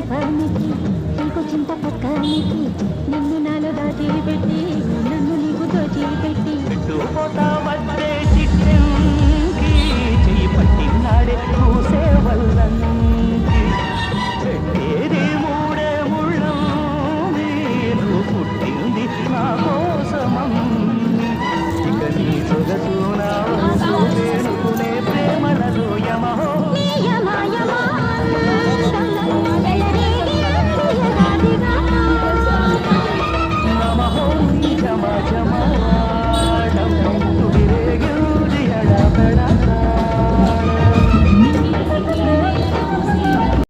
వానికి నీకు చింత పక్కనికి నిన్ను నాలో దాచిపెట్టి నన్ను నీకు దోచిపెట్టి పోతా వచ్చే చిట్టెంకి చెయ్యి పట్టినాడే చూసే